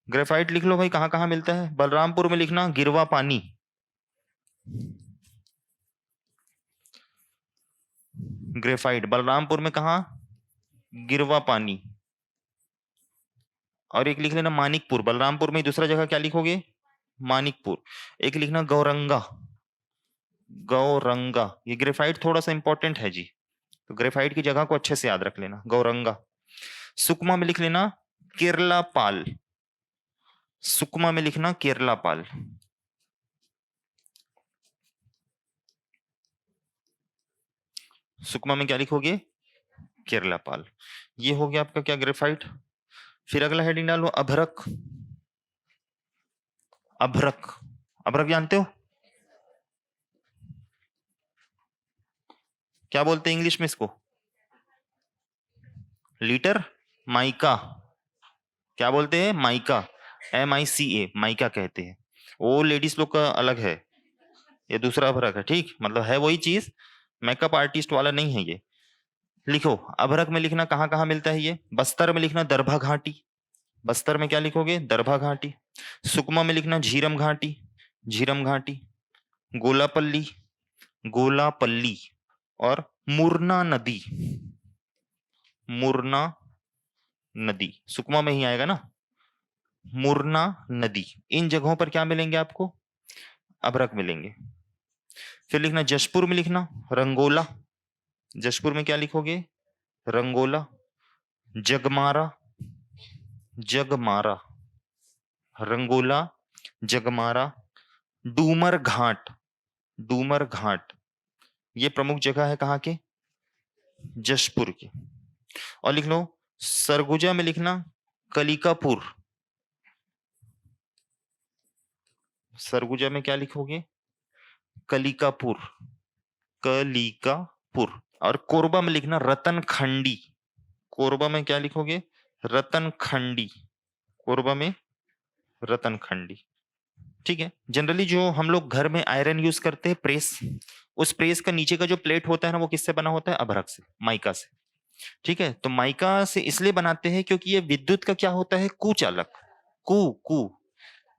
ग्रेफाइट लिख लो भाई, कहाँ कहाँ मिलता है। बलरामपुर में लिखना गिरवा पानी, ग्रेफाइट बलरामपुर में कहा, गिरवा पानी। और एक लिख लेना मानिकपुर, बलरामपुर में दूसरा जगह क्या लिखोगे, मानिकपुर। एक लिखना गौरंगा, गौरंगा, ये ग्रेफाइट थोड़ा सा इंपॉर्टेंट है जी, तो ग्रेफाइट की जगह को अच्छे से याद रख लेना, गौरंगा। सुकमा में लिख लेना केरला पाल, सुकमा में लिखना केरला पाल। सुकमा में क्या लिखोगे, केरला पाल। ये हो गया आपका क्या, ग्रेफाइट। फिर अगला हेडिंग डालो अभ्रक, अभ्रक, अभ्रक जानते हो क्या बोलते हैं इंग्लिश में इसको, लीटर, माइका, क्या बोलते हैं, माइका, MICA, माइका कहते हैं। वो लेडीज लोग का अलग है, ये दूसरा अभ्रक है, ठीक, मतलब है वही चीज, मेकअप आर्टिस्ट वाला नहीं है ये। लिखो अभ्रक में लिखना कहाँ कहाँ मिलता है ये, बस्तर में लिखना दरभा घाटी, बस्तर में क्या लिखोगे, दरभा घाटी। सुकमा में लिखना झीरम घाटी, झीरम घाटी। गोलापल्ली, गोलापल्ली। और मुरना नदी, मुरना नदी, सुकमा में ही आएगा ना, मुरना नदी। इन जगहों पर क्या मिलेंगे आपको, अभ्रक मिलेंगे। फिर लिखना जशपुर में लिखना रंगोला, जशपुर में क्या लिखोगे, रंगोला। जगमारा, जगमारा, रंगोला, जगमारा। डूमर घाट, डूमर घाट, ये प्रमुख जगह है कहाँ के, जशपुर की। और लिख लो सरगुजा में लिखना कलिकापुर, सरगुजा में क्या लिखोगे, कलिकापुर, कलिकापुर। और कोरबा में लिखना रतन खंडी, कोरबा में क्या लिखोगे, रतन खंडी, कोरबा में रतन खंडी। ठीक है। जनरली जो हम लोग घर में आयरन यूज करते हैं, प्रेस, उस प्रेस का नीचे का जो प्लेट होता है ना, वो किससे बना होता है, अभ्रक से, माइका से। ठीक है, तो माइका से इसलिए बनाते हैं क्योंकि ये विद्युत का क्या होता है, कुचालक, कु कु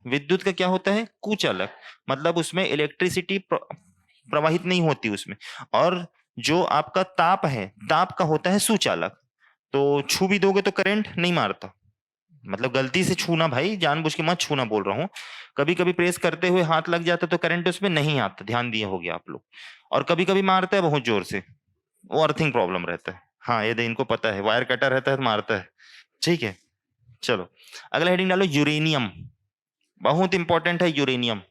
विद्युत का क्या होता है, कुचालक, मतलब उसमें इलेक्ट्रिसिटी प्रवाहित नहीं होती उसमें। और जो आपका ताप है, ताप का होता है सुचालक। तो छू भी दोगे तो करंट नहीं मारता, मतलब गलती से छूना भाई, जानबूझ के मत छूना बोल रहा हूँ। कभी कभी प्रेस करते हुए हाथ लग जाता तो करंट उसमें नहीं आता, ध्यान दिए होगे आप लोग। और कभी कभी मारता है बहुत जोर से, वो अर्थिंग प्रॉब्लम रहता है। हाँ ये इनको पता है, वायर कटर रहता है तो मारता है। ठीक है, चलो अगला हेडिंग डालो यूरेनियम, बहुत इंपॉर्टेंट है यूरेनियम,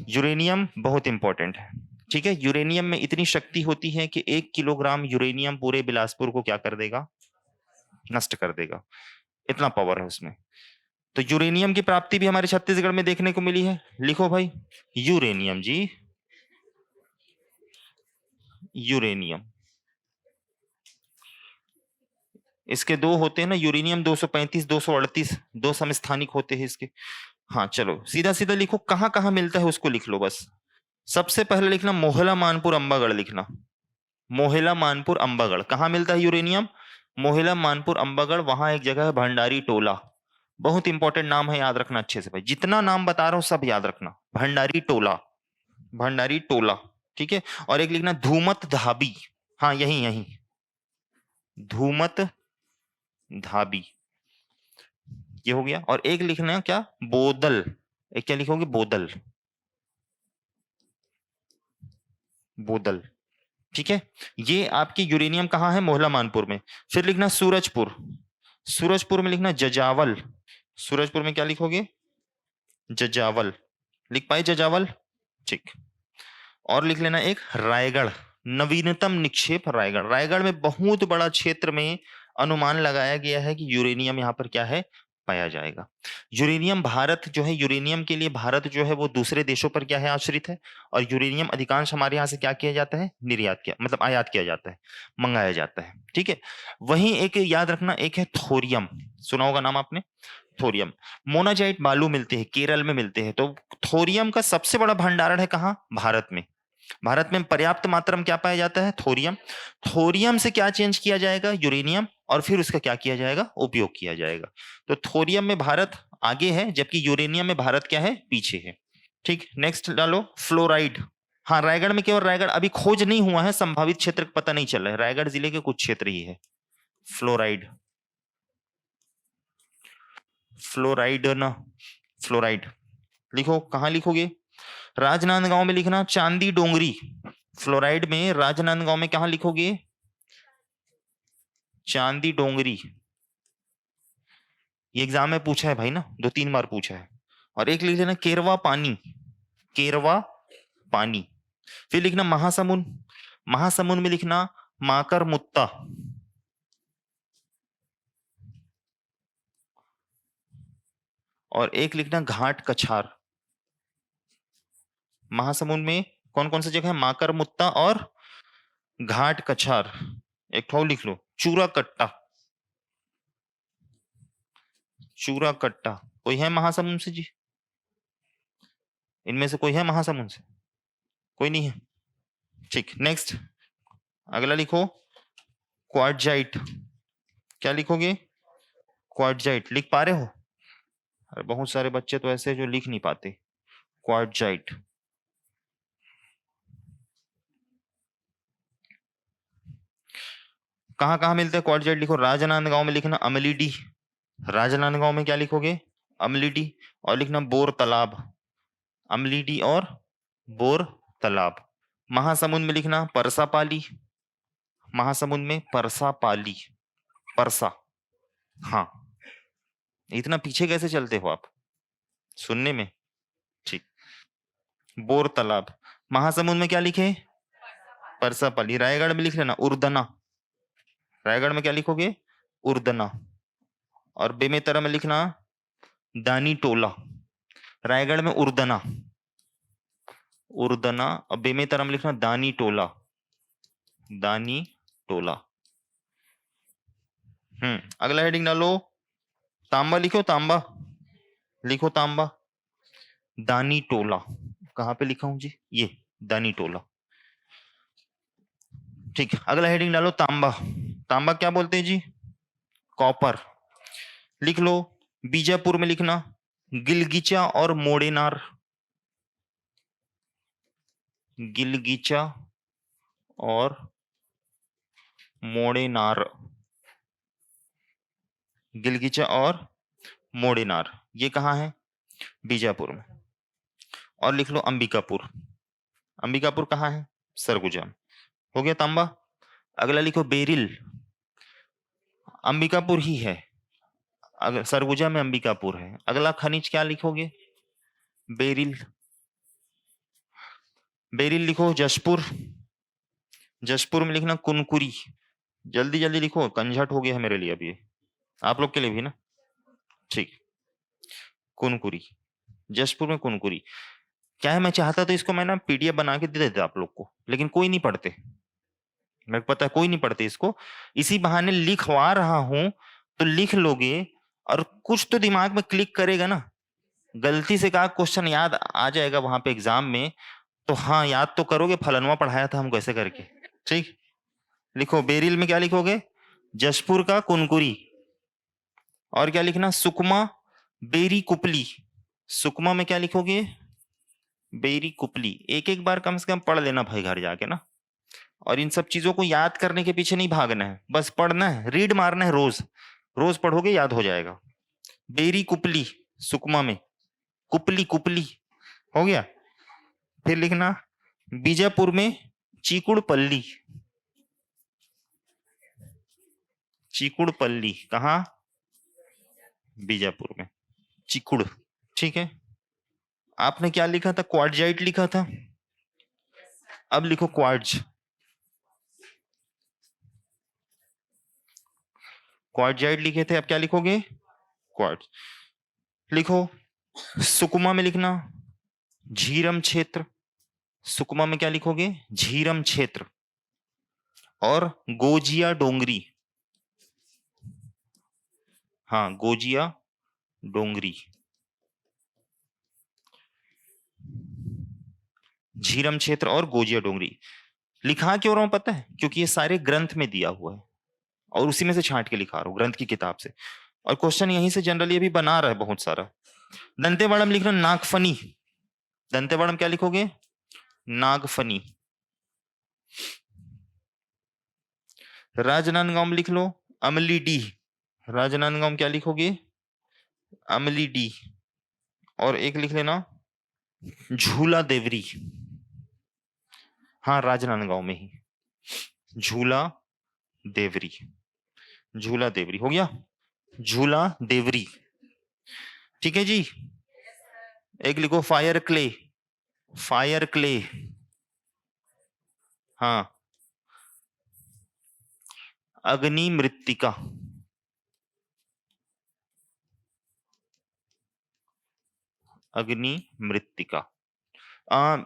यूरेनियम बहुत इंपॉर्टेंट है। ठीक है, यूरेनियम में इतनी शक्ति होती है कि 1 किलोग्राम यूरेनियम पूरे बिलासपुर को क्या कर देगा, नष्ट कर देगा, इतना पावर है उसमें। तो यूरेनियम की प्राप्ति भी हमारे छत्तीसगढ़ में देखने को मिली है। लिखो भाई यूरेनियम जी, यूरेनियम। इसके दो होते हैं ना, यूरेनियम 235, 238, दो समस्थानिक होते हैं इसके। हाँ चलो सीधा सीधा लिखो, कहां कहां मिलता है उसको लिख लो बस। सबसे पहले लिखना मोहला मानपुर अंबागढ़, लिखना मोहला मानपुर अंबागढ़, कहां मिलता है यूरेनियम, मोहला मानपुर अंबागढ़। वहां एक जगह है भंडारी टोला, बहुत इंपॉर्टेंट नाम है, याद रखना अच्छे से भाई, जितना नाम बता रहा हूं सब याद रखना, भंडारी टोला, भंडारी टोला। ठीक है, और एक लिखना धूमत धाबी, हाँ यही यही, धूमत धाबी, ये हो गया। और एक लिखना क्या, बोदल, एक क्या लिखोगे, बोदल, बोदल। ठीक है, ये आपकी यूरेनियम कहाँ है, मोहला मानपुर में। फिर लिखना सूरजपुर, सूरजपुर में लिखना जजावल, सूरजपुर में क्या लिखोगे, जजावल, लिख पाए जजावल, ठीक। और लिख लेना एक रायगढ़, नवीनतम निक्षेप रायगढ़, रायगढ़ में बहुत बड़ा क्षेत्र में अनुमान लगाया गया है कि यूरेनियम यहाँ पर क्या है, पाया जाएगा। यूरेनियम भारत जो है, यूरेनियम के लिए भारत जो है वो दूसरे देशों पर क्या है, आश्रित है। और यूरेनियम अधिकांश हमारे यहाँ से क्या किया जाता है, निर्यात किया, मतलब आयात किया जाता है, मंगाया जाता है। ठीक है, वहीं एक याद रखना, एक है थोरियम, सुना होगा नाम आपने, थोरियम। मोनाजाइट बालू मिलते हैं, केरल में मिलते हैं, तो थोरियम का सबसे बड़ा भंडारण है कहाँ, भारत में। भारत में पर्याप्त मात्रा में क्या पाया जाता है, थोरियम। थोरियम से क्या चेंज किया जाएगा, यूरेनियम, और फिर उसका क्या किया जाएगा, उपयोग किया जाएगा। तो थोरियम में भारत आगे है, जबकि यूरेनियम में भारत क्या है, पीछे है। ठीक, नेक्स्ट डालो फ्लोराइड। हाँ, रायगढ़ में केवल रायगढ़ अभी खोज नहीं हुआ है, संभावित क्षेत्र पता नहीं चल रहा है, रायगढ़ जिले के कुछ क्षेत्र ही है। फ्लोराइड, फ्लोराइड ना, फ्लोराइड लिखो, कहां लिखोगे, राजनांदगांव में लिखना, चांदी डोंगरी। फ्लोराइड में राजनांदगांव में कहां लिखोगे, चांदी डोंगरी। ये एग्जाम में पूछा है भाई ना, 2-3 बार पूछा है। और एक लिख लेना केरवा पानी, केरवा पानी। फिर लिखना महासमुंद, महासमुंद में लिखना माकर मुत्ता। और एक लिखना घाट कछार। महासमुंद में कौन कौन सी जगह है, माकर मुत्ता और घाट कछार। एक ठो लिख लो चूरा कट्टा, चूरा कट्टा। कोई है महासमुंद से जी, इनमें से कोई है महासमुंद से, कोई नहीं है। ठीक, नेक्स्ट अगला लिखो क्वार्टजाइट। क्या लिखोगे, क्वार्टजाइट। लिख पा रहे हो, अरे बहुत सारे बच्चे तो ऐसे जो लिख नहीं पाते। क्वार्टजाइट, कहां कहां मिलते हैं क्वार्टजाइट, लिखो राजनांदगांव में लिखना अमलीडी। राजनांदगांव में क्या लिखोगे, अमलीडी। और लिखना बोर तालाब, अमलीडी और बोर तालाब। महासमुंद में लिखना परसापाली, महासमुंद में परसापाली, परसा। हाँ, इतना पीछे कैसे चलते हो आप सुनने में। ठीक, बोर तालाब। महासमुंद में क्या लिखे, परसापाली। रायगढ़ में लिख लेना उर्दना, रायगढ़ में क्या लिखोगे, उर्दना। और बेमेतरा में लिखना दानी टोला। रायगढ़ में उर्दना, उर्दना। और बेमेतरा में लिखना दानी टोला, दानी टोला। अगला हेडिंग डालो तांबा। लिखो तांबा, लिखो तांबा, दानी टोला। कहां पे लिखा हूं जी, ये दानी टोला। ठीक, अगला हेडिंग डालो तांबा। तांबा क्या बोलते हैं जी, कॉपर। लिख लो बीजापुर में लिखना गिलगिचा और मोड़ेनार, गिलगिचा और मोड़ेनार, गिलगिचा और मोड़ेनार, ये कहाँ है, बीजापुर में। और लिख लो अंबिकापुर, अंबिकापुर कहाँ है, सरगुजा में। हो गया तांबा। अगला लिखो बेरिल, अंबिकापुर ही है, अगर सरगुजा में अंबिकापुर है। अगला खनिज क्या लिखोगे, बेरिल, बेरिल लिखो जशपुर, जशपुर में लिखना कुनकुरी। जल्दी जल्दी लिखो, कंझट हो गया है मेरे लिए अभी, आप लोग के लिए भी ना। ठीक, कुनकुरी, जशपुर में कुनकुरी। क्या है, मैं चाहता तो इसको मैं ना पीडीएफ बना के दे देता आप लोग को, लेकिन कोई नहीं पढ़ते, मेरे को पता है कोई नहीं पढ़ते इसको। इसी बहाने लिखवा रहा हूं तो लिख लोगे, और कुछ तो दिमाग में क्लिक करेगा ना। गलती से कहा क्वेश्चन याद आ जाएगा वहां पे एग्जाम में, तो हाँ याद तो करोगे, फलनवा पढ़ाया था हमको ऐसे करके। ठीक, लिखो बेरिल में क्या लिखोगे, जशपुर का कुनकुरी। और क्या लिखना, सुकमा बेरी कुपली। सुकमा में क्या लिखोगे, बेरी कुपली। एक एक बार कम से कम पढ़ लेना भाई घर जाके ना। और इन सब चीजों को याद करने के पीछे नहीं भागना है, बस पढ़ना है, रीड मारना है, रोज रोज पढ़ोगे याद हो जाएगा। बेरी कुपली, सुकमा में कुपली, कुपली हो गया। फिर लिखना बीजापुर में चीकुड़पल्ली, चीकुड़पल्ली कहाँ, बीजापुर में, चिकुड़। ठीक है, आपने क्या लिखा था, क्वार्टजाइट लिखा था, अब लिखो क्वार्ट्ज, क्वार्टजाइट लिखे थे, अब क्या लिखोगे, क्वार्ट्ज। लिखो सुकमा में लिखना झीरम क्षेत्र, सुकमा में क्या लिखोगे, झीरम क्षेत्र। और गोजिया डोंगरी, हाँ गोजिया डोंगरी, झीरम क्षेत्र और गोजिया डोंगरी। लिखा क्यों रहा हूं पता है, क्योंकि ये सारे ग्रंथ में दिया हुआ है और उसी में से छांट के लिखा रहा हूं, ग्रंथ की किताब से। और क्वेश्चन यहीं से जनरली अभी बना रहा है बहुत सारा। दंतेवाड़म लिख लो नागफनी, दंतेवाड़म क्या लिखोगे? नागफनी। राजनांदगांव लिख लो अमली डी, राजनांदगांव क्या लिखोगे? अमली डी। और एक लिख लेना झूला देवरी, हाँ राजनांदगांव में ही, झूला देवरी, झूला देवरी हो गया, झूला देवरी। ठीक है जी। एक लिखो फायर क्ले, फायर क्ले, हाँ अग्नि मृत्तिका, अग्नि मृत्तिका।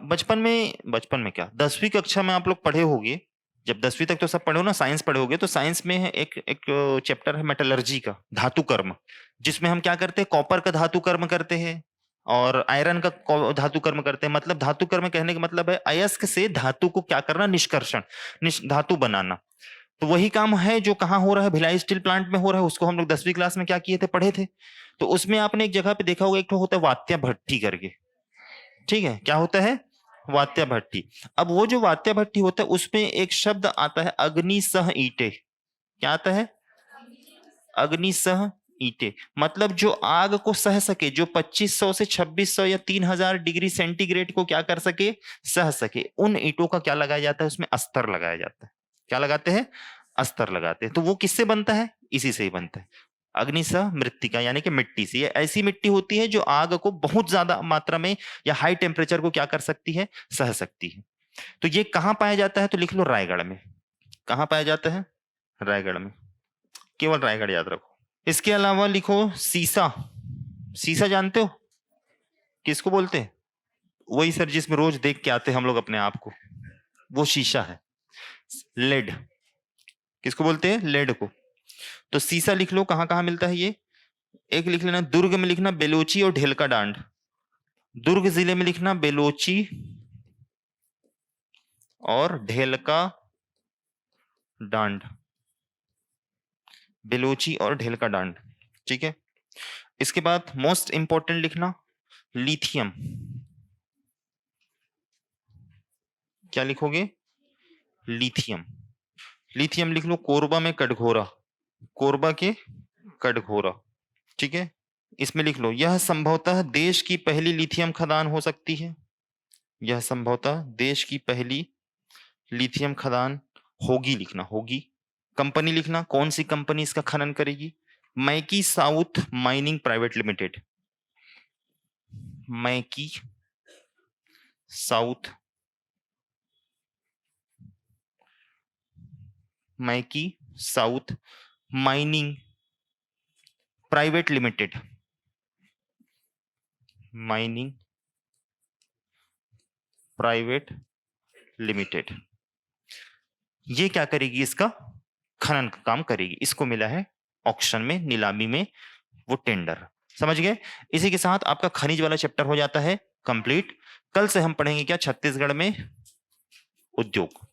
बचपन में क्या 10वीं कक्षा में आप लोग पढ़े होंगे, जब 10वीं तक तो सब पढ़े हो ना, साइंस पढ़े होगे, तो साइंस में है एक चैप्टर है मेटलर्जी का, धातु कर्म, जिसमें हम क्या करते हैं, कॉपर का धातु कर्म करते हैं और आयरन का धातु कर्म करते हैं। मतलब धातु कर्म कहने का मतलब है अयस्क से धातु को क्या करना, निष्कर्षण, धातु बनाना। तो वही काम है जो कहाँ हो रहा है, भिलाई स्टील प्लांट में हो रहा है। उसको हम लोग 10वीं क्लास में क्या किए थे, पढ़े थे। तो उसमें आपने एक जगह पे देखा होगा, एक तो होता है वात्या भट्टी करके, ठीक है, क्या होता है, वात्या भट्टी। अब वो जो वात्या भट्टी होता है उसमें एक शब्द आता है अग्निसह ईंटे, क्या आता है, अग्निसह ईंटे। मतलब जो आग को सह सके, जो 2500 से 2600 या 3000 डिग्री सेंटीग्रेड को क्या कर सके, सह सके, उन ईंटों का क्या लगाया जाता है, उसमें अस्तर लगाया जाता है। क्या लगाते हैं, अस्तर लगाते हैं। तो वो किससे बनता है, इसी से ही बनता है, अग्निसह मृत्तिका, यानी कि मिट्टी से। ये ऐसी मिट्टी होती है जो आग को बहुत ज्यादा मात्रा में या हाई टेम्परेचर को क्या कर सकती है, सह सकती है। तो ये कहां पाया जाता है, तो लिख लो रायगढ़ में। कहां पाया जाता है, रायगढ़ में, केवल रायगढ़ याद रखो। इसके अलावा लिखो सीसा, सीसा जानते हो किसको बोलते हैं, वही सर जिसमें रोज देख के आते हैं हम लोग अपने आप को, वो शीशा है। लेड किसको बोलते हैं, लेड को। तो सीसा लिख लो कहां कहां मिलता है ये। एक लिख लेना दुर्ग में, लिखना बेलोची और ढेलका डांड। दुर्ग जिले में लिखना बेलोची और ढेलका डांड, बेलोची और ढेलका डांड, ठीक है। इसके बाद मोस्ट इंपॉर्टेंट लिखना लिथियम, क्या लिखोगे, लिथियम। लिथियम लिख लो कोरबा में कटघोरा, कोरबा के कटघोरा, ठीक है। इसमें लिख लो यह संभवतः देश की पहली लिथियम खदान हो सकती है, यह संभवतः देश की पहली लिथियम खदान होगी, लिखना होगी। कंपनी लिखना कौन सी कंपनी इसका खनन करेगी, मैकी south mining private limited, मैकी south, मैकी south mining private limited, mining private limited. ये क्या करेगी, इसका खनन का काम करेगी। इसको मिला है ऑक्शन में, नीलामी में वो टेंडर, समझ गए। इसी के साथ आपका खनिज वाला चैप्टर हो जाता है कंप्लीट। कल से हम पढ़ेंगे क्या, छत्तीसगढ़ में उद्योग।